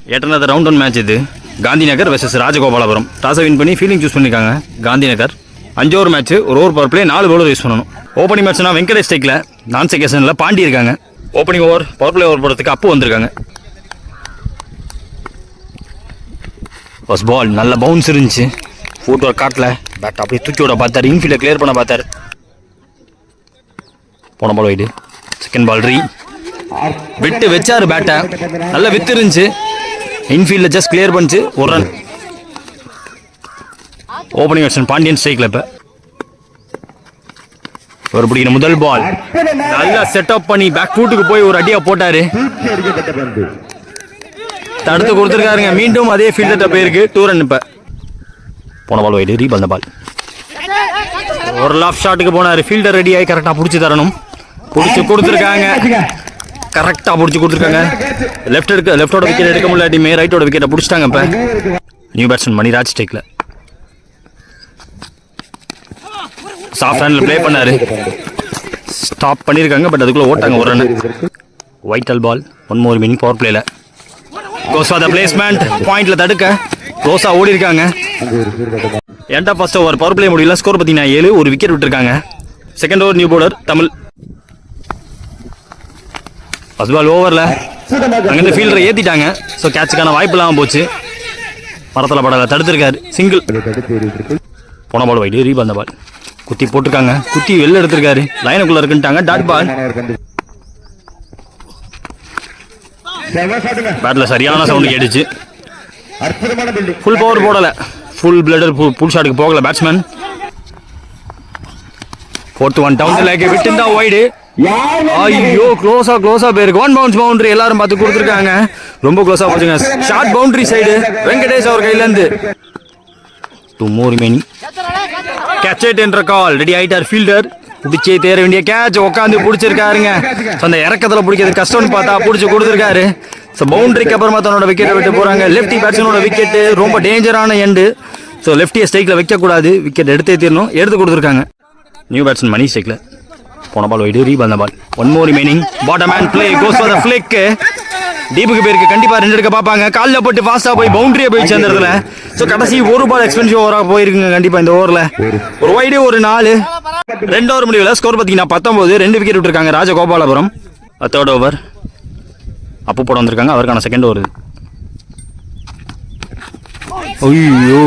Yet another round on match இது Gandhinagar vs Rajagopalapuram. Toss win பண்ணி fielding choose பண்ணிருக்காங்க Gandhinagar. 5 over match, ஒரு over power play, 4 bowler use பண்ணணும். Opening மேட்ச்னா Venkatesh ஸ்ட்ரைக்ல, நான் செகண்ட்ல பாண்டி இருக்காங்க. Opening over power play over போடுறதுக்கு அப்பு வந்திருக்காங்க. ஃபர்ஸ்ட் பால் நல்ல பவுன்ஸ் இருந்துச்சு. ஃபுட் ஒர்க் காட்டல, பேட் அப்படியே தூக்கி விட பார்த்தாரு, இன்ஃபீல்டை கிளியர் பண்ண பார்த்தாரு. போன பால் வைடு. செகண்ட் பால் ரீ விட்டு வச்சாரு பேட்டை, நல்ல வித்து இருந்துச்சு. இன்ஃபீல்டில் ஜஸ்ட் கிளியர் பண்ணிச்சு, ஒரு ரன். ஓப்பனிங் பேட்ஸ்மேன் பாண்டியன் ஸ்ட்ரைக்ல இப்ப ஒரு பிடிக்கிற முதல் பால் நல்லா செட்டப் பண்ணி பேக் ஃபுட்டுக்கு போய் ஒரு அடியா போட்டாரு, தடுத்து கொடுத்துருக்காருங்க. மீண்டும் அதே ஃபீல்டர்ட்ட போயிருக்கு, 2 ரன். இப்ப போன பால் வைடு, ரீபால் பால், ஒரு லாஃப் ஷாட்டுக்கு போனாரு. ஃபீல்டர் ரெடி ஆகி கரெக்டா பிடிச்சி தரணும், பிடிச்சி கொடுத்துருக்காங்க. கரெக்டா பிடிச்சி கொடுத்துருக்காங்க. லெஃப்டோட விக்கெட் எடுக்க முடியாட்டியுமே ரைட்டோட விக்கெட்டை பிடிச்சிட்டாங்க. இப்ப நியூ பேட்ஸ்மேன் மணிராஜ் ஸ்ட்ரைக்ல சாஃப்ட் ஹேண்ட்ல ப்ளே பண்ணாரு, ஸ்டாப் பண்ணிருக்காங்க. பட் அதுக்குள்ள ஓட்டாங்க ஒரு ரன். வைட்டல் பால், 1 more மீனிங் பவர் பிளேல. கோஸ் ஃபார் தி பிளேஸ்மென்ட், பாயிண்ட்ல தடுக்க க்ளோஸா ஓடி இருக்காங்க. எண்டா ஃபர்ஸ்ட் ஓவர் பவர் பிளே முடியல. ஸ்கோர் பார்த்தீங்கன்னா 7, ஒரு விக்கெட் விட்டுருக்காங்க. Second over new bowler Tamil. First ball ஓவரில் அங்கேருந்து ஃபீல்டரை ஏற்றிட்டாங்க. ஸோ கேட்சுக்கான வாய்ப்பு இல்லாமல் போச்சு. மரத்தில் படலை, தடுத்திருக்காரு, சிங்கிள். போன பால் வைடு, ரீபால் அந்த பால் குத்தி போட்டிருக்காங்க. குத்தி வெளில எடுத்திருக்காரு, லைனுக்குள்ள இருக்குன்ட்டாங்க. Dot ball. பேட்ல சரியான சவுண்டு கேட்டுச்சு. ஃபுல் பவர் போடல, ஃபுல் பிளடர் புல் ஷாட்டுக்கு போகல batsman. 4th one down leg விட்டுந்தா வைடு. ஐயோ க்ளோஸா போயிருக்கு. 1 bounce பவுண்டரி எல்லாரும் பார்த்து கொடுத்துருக்காங்க. ரொம்ப க்ளோஸா போச்சுங்க. ஷார்ட் பவுண்டரி சைடு வெங்கடேஷ் அவர் கையில இருந்து. 2 more remaining. கேட்ச் இட் என்ற கால். ரெடி ஆயிட்டார் ஃபீல்டர். பிடிச்சே தேர வேண்டிய கேட்ச் உட்காந்து பிடிச்சிருக்காருங்க. அந்த இறக்கத்தில் பிடிக்கிறது கஷ்டம்னு பார்த்தா பிடிச்சி கொடுத்துருக்காரு. ஸோ பவுண்டரிக்கு அப்புறமா தன்னோட விக்கெட்டை விட்டு போறாங்க. லெஃப்டி பேட்ஸ்மேனோட விக்கெட் ரொம்ப டேஞ்சரான எண்டு. ஸோ லெஃப்டியை ஸ்ட்ரைக்கில் வைக்கக்கூடாது, விக்கெட் எடுத்தே தீரணும். எடுத்து கொடுத்துருக்காங்க. நியூ பேட்ஸ்மேன் மணி ஸ்ட்ரைக்கில். போன பால் வைடு, ரீபால் ball. 1 more remaining. Bottom hand play, goes for the flick. டீப்புக்கு பேருக்கு கண்டிப்பா 2 எடுக்க பார்ப்பாங்க. காலில் போட்டு ஃபாஸ்டா போய் பவுண்டரியை போயிடுச்சு அந்த இடத்துல. ஸோ கடைசி ஒரு பால் எக்ஸ்பென்சிவ் ஓவராக போயிருக்குங்க கண்டிப்பா இந்த ஓவரில். ஒரு வைடு, ஒரு 4. 2 ஓவர் முடிவில் ஸ்கோர் பார்த்தீங்கன்னா 19, 2 விக்கெட் விட்டுருக்காங்க ராஜகோபாலபுரம். 3rd ஓவர் அப்பு போட வந்திருக்காங்க, அவருக்கான செகண்ட் ஓவர். ஐயோ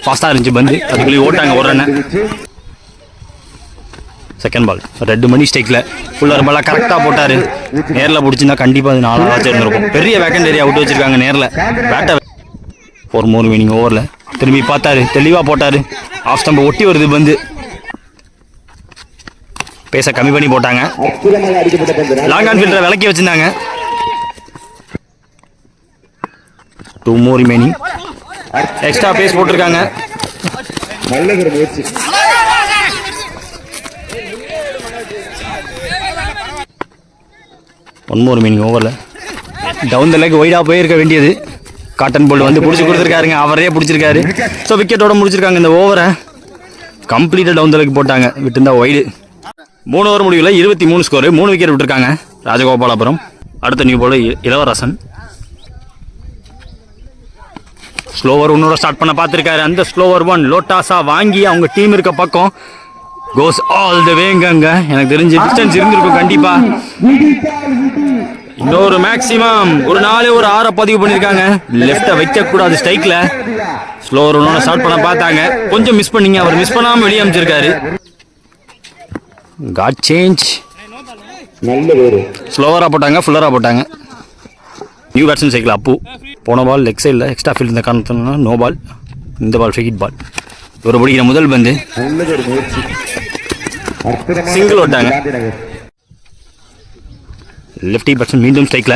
ஃபாஸ்டா இருந்துச்சு பந்து, அதுக்குள்ளேயே ஓட்டாங்க ஒரு ரன். செகண்ட் பால் ரெட் மணி ஸ்ட்ரைக்ல ஃபுல்லர் பாலா கரெக்டாக போட்டாரு. நேரில் பிடிச்சிருந்தா கண்டிப்பாக அது 4 ஆச்சு இருந்திருக்கும். பெரிய வேக்கண்ட் ஏரியா விட்டு வச்சிருக்காங்க நேரில். பேட்டை 4 more மீனிங் ஓவரில் திரும்பி பார்த்தாரு, தெளிவாக போட்டாரு. ஆஃப் ஸ்டம்பை ஒட்டி வருது பந்து, பேச கம்மி பண்ணி போட்டாங்க. லாங் ஆன் ஃபீல்டரை விலக்கி வச்சிருந்தாங்க. 2 more remaining. எக்ஸ்ட்ரா பேஸ் போட்டிருக்காங்க. ஒன் மோர் மீனிங் ஓவரில் டவுன் த லெக் வைடாக போயிருக்க வேண்டியது. காட்டன் போல்ட் வந்து பிடிச்சி கொடுத்துருக்காருங்க, அவரே பிடிச்சிருக்காரு. ஸோ விக்கெட்டோட முடிச்சிருக்காங்க இந்த ஓவரை. கம்ப்ளீட்டாக டவுன் த லெக் போட்டாங்க, விட்டுருந்தா வைடு. 3 ஓவர் முடிவில் 23 ஸ்கோரு, 3 விக்கெட் விட்டுருக்காங்க ராஜகோபாலபுரம். அடுத்த நியூ பால் இளவரசன். ஸ்லோவர் ஒன்னோட ஸ்டார்ட் பண்ண பார்த்துருக்காரு. அந்த ஸ்லோவர் 1 லோட்டாஸா வாங்கி அவங்க டீம் இருக்க பக்கம் கோஸ் ஆல் த வேங்கங்க. எனக்கு தெரிஞ்சு டிஸ்டன்ஸ் இருந்திருக்கும் கண்டிப்பா. இன்னொரு மேக்ஸிமம் ஒரு 4 ஒரு 6 பதிவு பண்ணிருக்காங்க. லெஃப்டை வைக்க கூடாது ஸ்ட்ரைக்ல. ஸ்லோவர் ஒன்னோட ஸ்டார்ட் பண்ண பார்த்தாங்க, கொஞ்சம் மிஸ் பண்ணீங்க. அவர் மிஸ் பண்ணாம வெளியே அமைச்சிருக்காரு. God change. ஸ்லோவரா போட்டாங்க, ஃபுல்லரா போட்டாங்க. நியூ பேட்ஸ்மேன் சைக்கிள் அப்பு. போன பால் லெக் சைடில் எக்ஸ்ட்ரா ஃபீல்ட் இந்த காரணத்தினால நோ பால். இந்த பால் ஃபிகிட் பால். ஒரு பிடிக்கிற முதல் பந்து சிங்கிள் ஓட்டாங்க. லெஃப்டி பேட்ஸ்மேன் மீண்டும் ஸ்ட்ரைக்ல.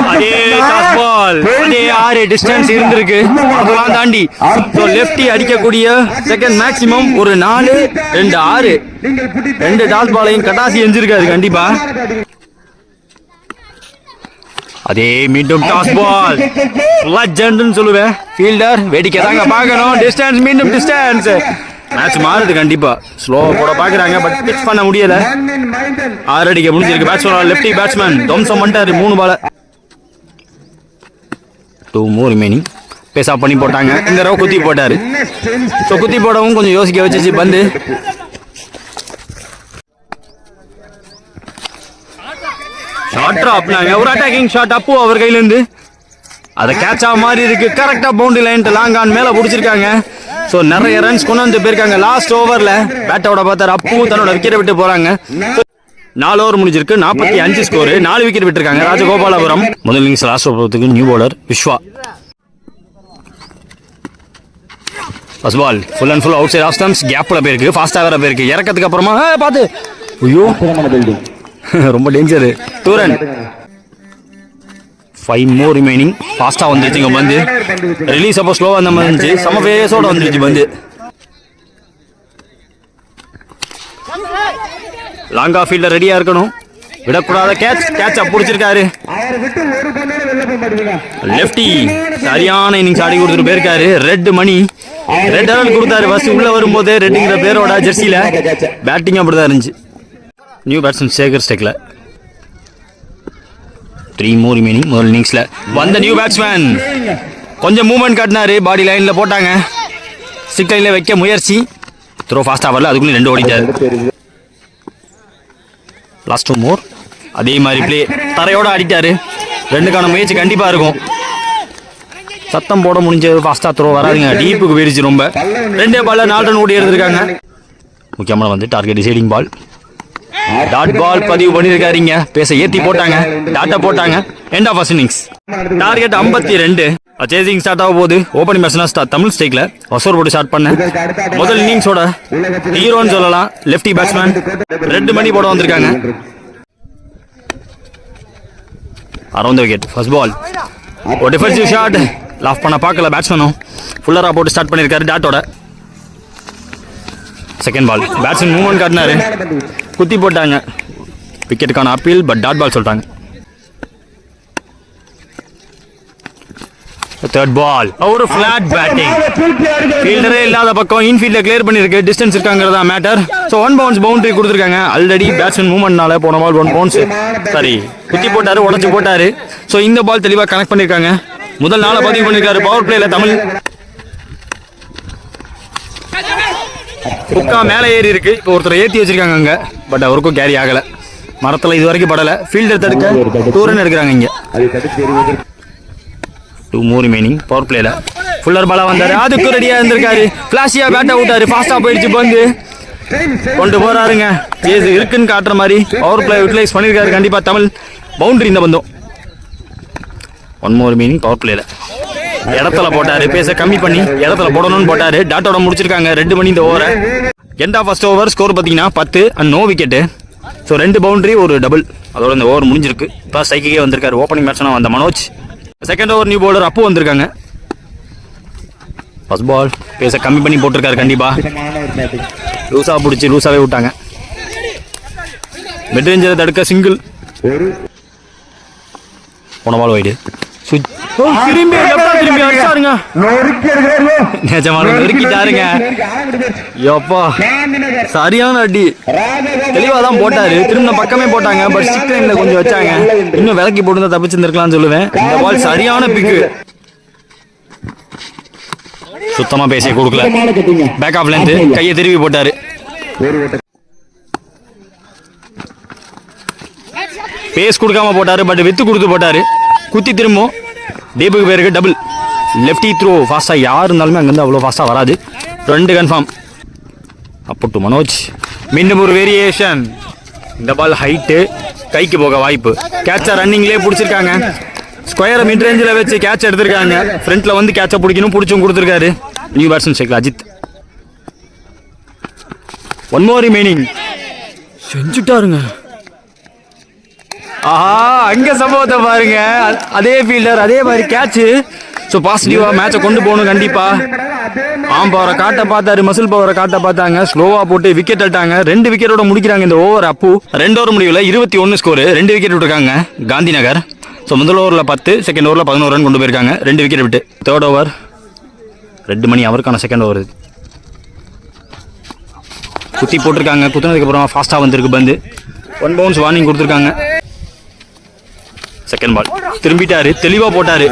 அதே டாஸ் பால், அதே 6 டிஸ்டன்ஸ் இருந்திருக்கு, அதெல்லாம் தாண்டி லெஃப்டி அடிக்கக்கூடிய செகண்ட் மேக்ஸிமம் ஒரு 4, 2, 6 2 டாஸ் பாலையும் கட்டாசி எஞ்சிருக்காரு கண்டிப்பா. அதே மீண்டும் டாஸ் பால், லெஜெண்ட்னு சொல்லுவேன். ஃபீல்டர் வேடிக்கை தாங்க பார்க்கணும். டிஸ்டன்ஸ், மீண்டும் டிஸ்டன்ஸ். மேட்ச் மாறுது கண்டிப்பா. ஸ்லோவா போட பாக்குறாங்க, பட் பிச் பண்ண முடியல. 6 அடிக்க முடிஞ்சிருக்கு. பேட்ஸ்மேன் லெஃப்டி பேட்ஸ்மேன் துவம்சம் பண்ணிட்டாரு 3 பால. 2 more remaining. பேஸ் ஆஃப் பண்ணி போட்டாங்க. இந்த தடவை குத்தி போட்டாரு. ஸோ குத்தி போடவும் கொஞ்சம் யோசிக்க வச்சிச்சு பந்து. ஷார்ட் ட்ராப்னாங்க. ஒரு அட்டாக்கிங் ஷாட் அப்பு அவர் கையிலேருந்து அதை கேட்ச் ஆக மாதிரி இருக்கு. கரெக்டாக பவுண்டரி லைன் லாங் ஆன் மேலே பிடிச்சிருக்காங்க. ஸோ நிறைய ரன்ஸ் கொண்டு வந்து போயிருக்காங்க. லாஸ்ட் ஓவரில் பேட்டோட பார்த்தாரு அப்பு தன்னோட விக்கெட்டை விட்டு போகிறாங்க. 4 ஓவர் முடிஞ்சிருக்கு. 45 ஸ்கோர். 4 விக்கெட் விட்டுருக்காங்க ராஜகோபாலபுரம். முதல் இன்னிங்ஸ் லாஸ்ட் ஓவருக்கு new bowler Viswa. First ball full and full outside off stumps. கேப்பில் போயிருக்கு. ஃபாஸ்ட்டாக வேற போயிருக்கு. இறக்கத்துக்கு அப்புறமா பார்த்து ஐயோ ரொம்ப டேஞ்சரு. 2 ரன். 5 more remaining. ஃபாஸ்ட்டாக வந்துருச்சுங்க பந்து. ரிலீஸ் அப்போ ஸ்லோவாக அந்த மாதிரி இருந்துச்சு. செம ஃபேஸோட வந்துருச்சு பந்து. லாங்கா ஃபீல்டர் ரெடியாக இருக்கணும். விடக்கூடாத கேட்ச் அப் பிடிச்சிருக்காரு. லெஃப்டி சரியான இன்னிங்ஸ் ஆடி கொடுத்துட்டு போயிருக்காரு. ரெட் மணி ரெட் ரன் கொடுத்தாரு. ஃபர்ஸ்ட் உள்ள வரும்போது ரெட்டுங்கிற பேரோட ஜெர்சியில பேட்டிங் அப்படிதான் இருந்துச்சு. நியூ பேட்ஸ்மேன் சேகர் ஸ்டெக்ல 3 more remaining. முதல் இன்னிங்ஸ்ல வந்த நியூ பேட்ஸ்மேன் கொஞ்சம் மூவ்மெண்ட் காட்டினாரு. பாடி லைன்ல போட்டாங்க. ஸ்டிக் லைன்ல வைக்க முயற்சி. த்ரோ ஃபாஸ்டா வரல. அதுக்குள்ள 2 ஓடிட்டாரு. Last 2 more. அதே மாதிரி பிளே தரையோட அடிட்டாரு. 2க்கான முயற்சி கண்டிப்பா இருக்கும். சத்தம் போட முடிஞ்சது. ஃபாஸ்டா த்ரோ வராதுங்க. டீப்புக்கு போயிருச்சு ரொம்ப. 2 பால்ல 4 ரன் ஓடி எடுத்திருக்காங்க. முக்கியமான வந்து target deciding ball. Dot ball பதிவு பண்ணிருக்காருங்க. பேச ஏத்தி போட்டாங்க. டாட்டா போட்டாங்க. End of first innings. Target 52. Chasing start ஆக போகுது. ஓப்பனிங் பேட்ஸ்மேன் தமிழ் ஸ்டேக்ல ஒசூர் போட்டு ஸ்டார்ட் பண்ண முதல் இன்னிங்ஸோட ஹீரோன்னு சொல்லலாம். லெஃப்டி பேட்ஸ்மேன் ரெட் மணி போட வந்திருக்காங்க. Around wicket. ஃபர்ஸ்ட் பால் ஒரு டிஃபென்சிவ் ஷாட். லாஃப் பண்ண பார்க்கல பேட்ஸ்மேனும். ஃபுல்லரா போட்டு ஸ்டார்ட் பண்ணியிருக்காரு டாட்டோட. செகண்ட் பால் பேட்ஸ்மேன் மூவ்மெண்ட் காட்டினாரு. குத்தி போட்டாங்க. விக்கெட்டுக்கான அப்பீல் பட் டாட் பால் சொல்லிட்டாங்க. தேர்ட் பால் ஒரு ஃபிளாட் பேட்டிங். ஃபீல்டரே இல்லாத பக்கம் இன்ஃபீல்ட கிளியர் பண்ணிருக்கு. டிஸ்டன்ஸ் இருக்காங்கிறதா மேட்டர். ஸோ 1 bounce பவுண்டரி கொடுத்துருக்காங்க. ஆல்ரெடி பேட்ஸ்மேன் மூவ்மெண்ட்னால போன பால் 1 bounce. சரி குத்தி போட்டாரு. உடச்சு போட்டாரு. ஸோ இந்த பால் தெளிவாக கனெக்ட் பண்ணியிருக்காங்க. முதல் நாளை பதிவு பண்ணியிருக்காரு பவர் பிளேல தமிழ். புக்கா மேலே ஏறி இருக்கு. இப்போ ஒருத்தர் ஏற்றி வச்சிருக்காங்க அங்கே. பட் அவருக்கும் கேரி ஆகலை. மரத்தில் இது வரைக்கும் படலை. ஃபீல்டர் தடுக்க 2 ரன் எடுக்கிறாங்க இங்கே. 2 more remaining. பவர் பிளேல ஃபுல்லர் பாலா வந்தாரு. அதுக்கு ரெடியா இருந்திருக்காரு. பிளாஷியா பேட்டை விட்டாரு. ஃபாஸ்டா போயிடுச்சு பந்து. கொண்டு போறாருங்க. கேஸ் இருக்குன்னு காட்டுற மாதிரி பவர் பிளே யூட்டிலைஸ் பண்ணியிருக்காரு கண்டிப்பா தமிழ். பவுண்டரி இந்த பந்தம். 1 more remaining. பவர் பிளேல இடத்துல போட்டாரு. பேச கம்மி பண்ணி இடத்துல போடணும்னு போட்டாரு. டாட்டோட முடிச்சிருக்காங்க. 2 மணி இந்த ஓவரை. End of first over. Score பார்த்தீங்கன்னா 10 அண்ட் நோ விக்கெட்டு. ஸோ 2 பவுண்டரி ஒரு டபுள். அதோட இந்த ஓவர் முடிஞ்சிருக்கு. இப்போ ஸ்ட்ரைக்கே வந்திருக்காரு. ஓப்பனிங் பேட்ஸ்மேனா வந்த Manoj. Second over new bowler Appu வந்திருக்காங்க. ஃபர்ஸ்ட் பால் பேச கம்மி பண்ணி போட்டிருக்காரு கண்டிப்பா. லூஸாக பிடிச்சி லூஸாகவே விட்டாங்க. மிட் ரேஞ்சரை தடுக்க சிங்கிள். போன பால் வைடு. திரும்பி அடிச்சாருங்க. நெருக்கிட்டாருங்க. எப்பா சரியான அடி. தெளிவா தான் போட்டாரு. திரும்ப பக்கமே போட்டாங்க. பட் ஸ்டிக் லைன்ல கொஞ்சம் வச்சாங்க. இன்னும் விலக்கி போட்டு தப்பிச்சிருந்திருக்கலாம்னு சொல்லுவேன். இந்த பால் சரியான பிக்கு. சுத்தமா பேச கொடுக்கல. பேக் ஆஃப்ல இருந்து கையை திருப்பி போட்டாரு. பேஸ் கொடுக்காம போட்டாரு. பட் வித்து கொடுத்து போட்டாரு. குத்தி திரும்பவும் டீப்புக்கு பேருக்கு டபுள். லெஃப்டி த்ரோ ஃபாஸ்ட்டாக யார் இருந்தாலுமே அங்கேருந்து அவ்வளோ ஃபாஸ்ட்டாக வராது. 2 கன்ஃபார்ம். அப்போ டு மனோஜ். மீண்டும் ஒரு வேரியேஷன். இந்த பால் ஹைட்டு கைக்கு போக வாய்ப்பு. கேட்சை ரன்னிங்லேயே பிடிச்சிருக்காங்க. ஸ்கொயரை மிட் ரேஞ்சில் வச்சு கேட்ச் எடுத்திருக்காங்க. ஃப்ரண்ட்டில் வந்து கேட்சை பிடிக்கணும். பிடிச்சும் கொடுத்துருக்காரு நியூ பேட்ஸ்மேன் ஷேக் அஜித். 1 more remaining. செஞ்சுட்டாருங்க. ஆஹா அங்கே சம்பவத்தை பாருங்க. அதே ஃபீல்டர் அதே மாதிரி கேட்சு. ஸோ பாசிட்டிவாக மேட்சை கொண்டு போகணும் கண்டிப்பாக. பவரை காட்ட பார்த்தாரு. மசில் பவரை காட்ட பார்த்தாங்க. ஸ்லோவாக போட்டு விக்கெட் எடுத்தாங்க. 2 விக்கெட்டோட முடிக்கிறாங்க இந்த ஓவர் அப்பு. 2 ஓவர் முடிவில் 21 ஸ்கோரு. 2 விக்கெட் விட்டுருக்காங்க காந்தி நகர். ஸோ முதல் ஓவரில் 10, செகண்ட் ஓவரில் 11 ரன் கொண்டு போயிருக்காங்க. 2 விக்கெட் விட்டு. தேர்ட் ஓவர் ரெட் மணி அவருக்கான செகண்ட் ஓவர். குத்தி போட்டிருக்காங்க. குத்துனதுக்கப்புறம் ஃபாஸ்ட்டாக வந்திருக்கு பந்து. 1 bounce வார்னிங் கொடுத்துருக்காங்க. செகண்ட் பால் திரும்பிட்டாரு. தெளிவாக போட்டாரு.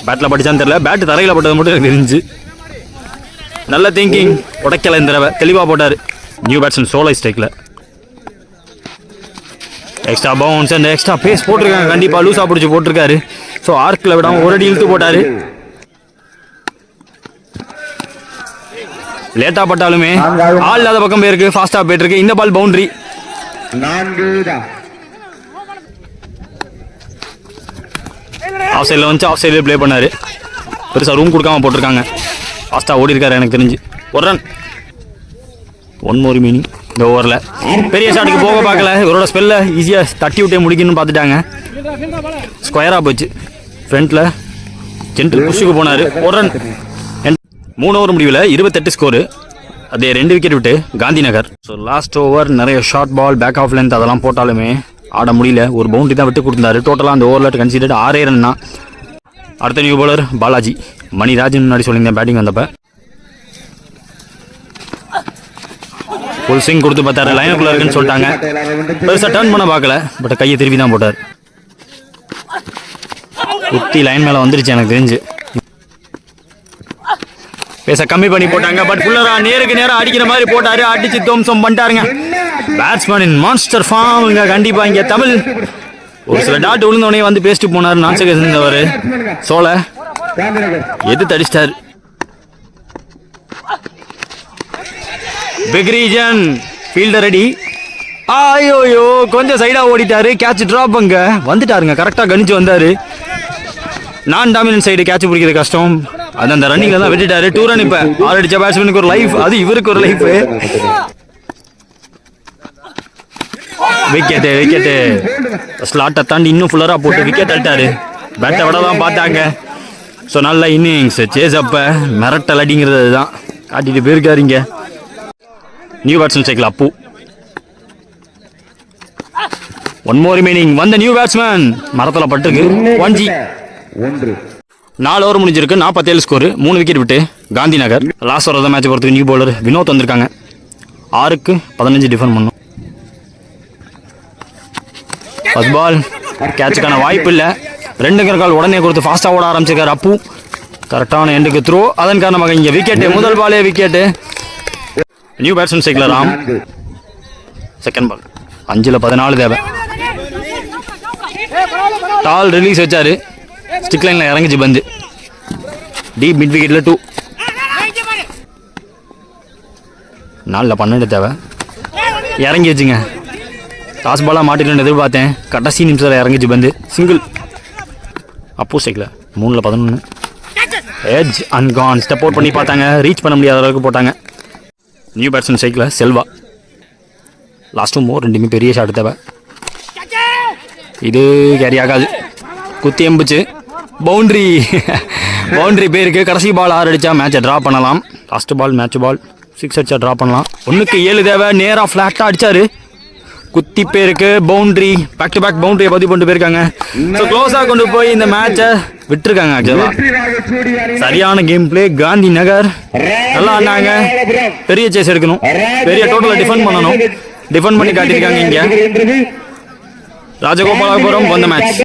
பேட்டில் படிச்சான்னு தெரியல, பேட்டு தரையில் போட்டது மட்டும் எனக்கு தெரிஞ்சு. நல்ல திங்கிங், உடைக்கல இந்த தடவை, தெளிவாக போட்டார். நியூ பேட்ஸ்மேன் சோலை ஸ்ட்ரைக்கில். Extra bounce and extra pace போட்டிருக்காங்க, கண்டிப்பாக லூஸாக பிடிச்சி போட்டிருக்காரு. ஸோ ஆர்க்கில் விடாமல் ஒரு அடி இழுத்து போட்டார். லேட்டாக பட்டாலுமே ஆள் இல்லாத பக்கம் போயிருக்கு, ஃபாஸ்ட்டாக போயிட்டு இருக்கு. இந்த பால் பவுண்டரி. ஆஃப் சைடில் வந்து ஆஃப் சைடில் ப்ளே பண்ணார். பெருசாக ரூம் கொடுக்காம போட்டிருக்காங்க. ஃபாஸ்ட்டாக ஓடி இருக்காரு எனக்கு தெரிஞ்சு. ஒரு ரன். ஒன் மோர் மீனிங் இந்த ஓவரில். பெரிய ஷாட்டுக்கு போக பார்க்கல, இவரோட ஸ்பெல்ல ஈஸியாக தட்டி விட்டே முடிக்கணும்னு பார்த்துட்டாங்க. ஸ்கொயராக போச்சு. ஃப்ரண்ட்டில் ஜென்டில் புஷுக்கு போனார். ஒரு ரன். 3 ஓவர் முடிவில் 28 ஸ்கோரு. அதே 2 விக்கெட் விட்டு Gandhi Nagar. So last over நிறைய short ball, back of length அதெல்லாம் போட்டாலுமே ஆட முடியல. ஒரு பவுண்டரி தான் விட்டு கொடுத்தாரு. டோட்டலாக அந்த ஓவரில் கன்சிடர்ட் 6 ரன் தான். அடுத்த நியூ பவுலர் பாலாஜி. மணிராஜன் முன்னாடி சொல்லியிருந்தேன் பேட்டிங் வந்தப்போ. ஃபுல் ஸ்விங் கொடுத்து பார்த்தாரு, லைனுக்குள்ளே இருக்குன்னு சொல்லிட்டாங்க. பெருசாக டர்ன் பண்ண பார்க்கல, பட் கையை திருப்பி தான் போட்டார். குத்தி லைன் மேலே வந்துருச்சு எனக்கு தெரிஞ்சு. பேச கம்மி பண்ணி போட்டாங்க, பட் ஃபுல்லரா நேருக்கு நேரம் அடிக்கிற மாதிரி போட்டாரு. அடிச்சு தோம்சம் பண்ணிட்டாருங்க. பேட்ஸ்மேனின் மான்ஸ்டர் ஃபார்ம் இங்க கண்டிப்பா. இங்க தமிழ் ஒரு சில டாட் விழுந்தவனே வந்து பேசிட்டு போனார். நான்சக இருந்தவர் சோலை எது தடிச்சிட்டாரு. Big region fielder ready. ஐயோயோ கொஞ்சம் சைடா ஓடிட்டாரு. கேட்ச் டிராப் அங்க வந்துட்டாருங்க. கரெக்டா கணிச்சு வந்தாரு. நான் டாமினன்ட் சைடு கேட்ச் பிடிக்கிறது கஷ்டம். அது அந்த ரன்னிங்ல தான் விட்டுட்டாரு. 2 ரன். இப்ப ஆல் அடிச்ச பேட்ஸ்மேனுக்கு ஒரு லைஃப், அது இவருக்கு ஒரு லைஃப். Wicket wicket. ஸ்லாட்டை தாண்டி இன்னும் ஃபுல்லரா போட்டு விக்கெட் அடிட்டாரு. பேட்டை விட தான் பார்த்தாங்க. ஸோ நல்ல இன்னிங்ஸ் சேஸ். அப்ப மிரட்டல் அடிங்கிறது தான் காட்டிட்டு போயிருக்காருங்க. New batsman cycle Appu. One more remaining. வந்த நியூ பேட்ஸ்மேன் மரத்தில் பட்டிருக்கு. 1G. 4 ஓவர் முடிஞ்சிருக்கு. 47 ஸ்கோரு. 3 விக்கெட் விட்டு காந்தி நகர். லாஸ்ட் ஓவர் தான் மேட்ச் போகிறதுக்கு நியூ பவுலர் வினோத் வந்திருக்காங்க. 6க்கு 15 டிஃபெண்ட் பண்ணும். ஃபர்ஸ்ட் பால் கேட்சுக்கான வாய்ப்பு இல்லை. 2 கால் உடனே கொடுத்து ஃபாஸ்ட்டாக ஓட ஆரம்பிச்சிருக்காரு அப்பு. கரெக்டான எண்டுக்கு த்ரோ. அதன் காரணமாக இங்கே விக்கெட்டு. முதல் பாலே wicket. New batsman cycle Ram. Second ball 5ல் 14 தேவை. டால் ரிலீஸ் வச்சாரு. ஸ்டிக் லைனில் இறங்கிச்சு பந்து. Deep mid விக்கெட்டில் 2. 4ல் 12 தேவை. இறங்கி வச்சுங்க. டாஸ் பாலாக மாட்டிக்கணும்னு எதிர்பார்த்தேன். கடைசி நிமிஷத்தில் இறங்கிச்சு பந்து. சிங்கிள். அப்போ சைக்கிள் 3ல் 11. Edge and gone. Step out பண்ணி பார்த்தாங்க, ரீச் பண்ண முடியாத அளவுக்கு போட்டாங்க. New batsman cycle Selva. லாஸ்ட்டும் மோர் 2 பெரிய ஷாட் தேவை. இது கேரி ஆகாது. குத்தி எம்பிச்சு. பவுண்ட்ரி. பவுண்ட்ரி பேருக்கு. கடைசி பால் 6 அடித்தா மேட்சை ட்ரா பண்ணலாம். லாஸ்ட் பால் மேட்ச் பால் 6 அடிச்சா ட்ரா பண்ணலாம். 1க்கு 7 தேவை. நேராக ஃப்ளாட்டாக அடித்தார். குத்தி பேருக்கு பவுண்ட்ரி. பேக் டு பேக் பவுண்டரியை பதிவு பண்ணிட்டு போயிருக்காங்க. ஸோ க்ளோஸாக கொண்டு போய் இந்த மேட்சை விட்டுருக்காங்க. ஆக்சுவலாக சரியான கேம் பிளே. காந்தி நகர் நல்லா ஆனாங்க. பெரிய சேஸ் எடுக்கணும், பெரிய டோட்டலை டிஃபெண்ட் பண்ணணும். டிஃபெண்ட் பண்ணி காட்டியிருக்காங்க. இங்கே ராஜகோபாலபுரம் வந்த மேட்ச்.